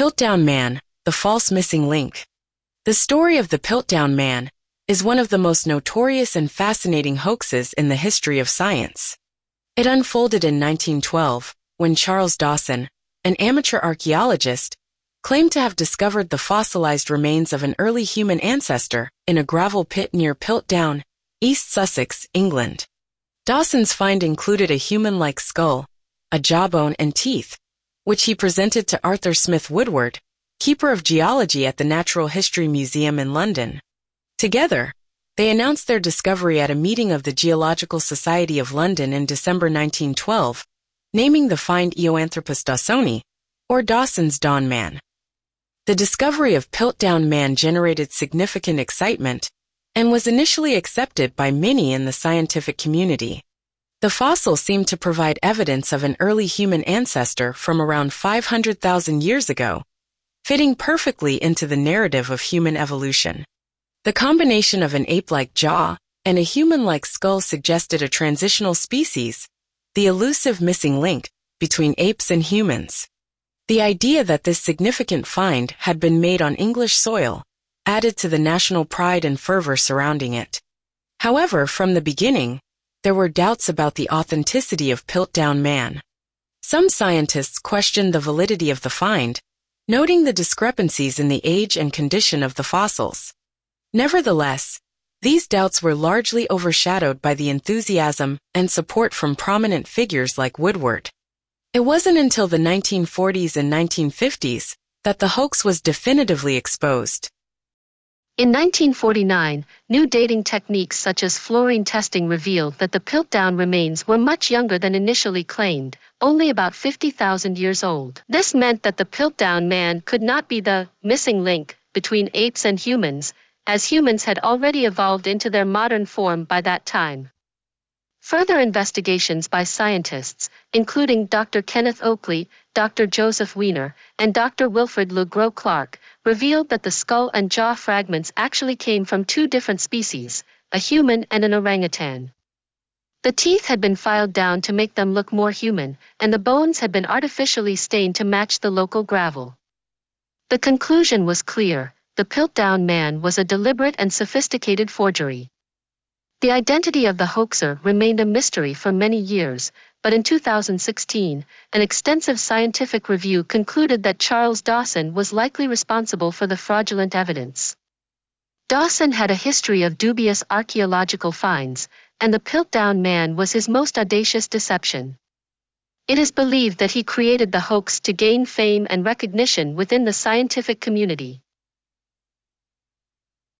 Piltdown Man, the false missing link. The story of the Piltdown Man is one of the most notorious and fascinating hoaxes in the history of science. It unfolded in 1912, when Charles Dawson, an amateur archaeologist, claimed to have discovered the fossilized remains of an early human ancestor in a gravel pit near Piltdown, East Sussex, England. Dawson's find included a human-like skull, a jawbone and teeth, which he presented to Arthur Smith Woodward, keeper of geology at the Natural History Museum in London. Together, they announced their discovery at a meeting of the Geological Society of London in December 1912, naming the find Eoanthropus dawsoni, or Dawson's Dawn Man. The discovery of Piltdown Man generated significant excitement and was initially accepted by many in the scientific community. The fossil seemed to provide evidence of an early human ancestor from around 500,000 years ago, fitting perfectly into the narrative of human evolution. The combination of an ape-like jaw and a human-like skull suggested a transitional species, the elusive missing link between apes and humans. The idea that this significant find had been made on English soil added to the national pride and fervor surrounding it. However, from the beginning, there were doubts about the authenticity of Piltdown Man. Some scientists questioned the validity of the find, noting the discrepancies in the age and condition of the fossils. Nevertheless, these doubts were largely overshadowed by the enthusiasm and support from prominent figures like Woodward. It wasn't until the 1940s and 1950s that the hoax was definitively exposed. In 1949, new dating techniques such as fluorine testing revealed that the Piltdown remains were much younger than initially claimed, only about 50,000 years old. This meant that the Piltdown Man could not be the missing link between apes and humans, as humans had already evolved into their modern form by that time. Further investigations by scientists, including Dr. Kenneth Oakley, Dr. Joseph Wiener, and Dr. Wilfred Le Gros Clark, revealed that the skull and jaw fragments actually came from two different species, a human and an orangutan. The teeth had been filed down to make them look more human, and the bones had been artificially stained to match the local gravel. The conclusion was clear: the Piltdown Man was a deliberate and sophisticated forgery. The identity of the hoaxer remained a mystery for many years, but in 2016, an extensive scientific review concluded that Charles Dawson was likely responsible for the fraudulent evidence. Dawson had a history of dubious archaeological finds, and the Piltdown Man was his most audacious deception. It is believed that he created the hoax to gain fame and recognition within the scientific community.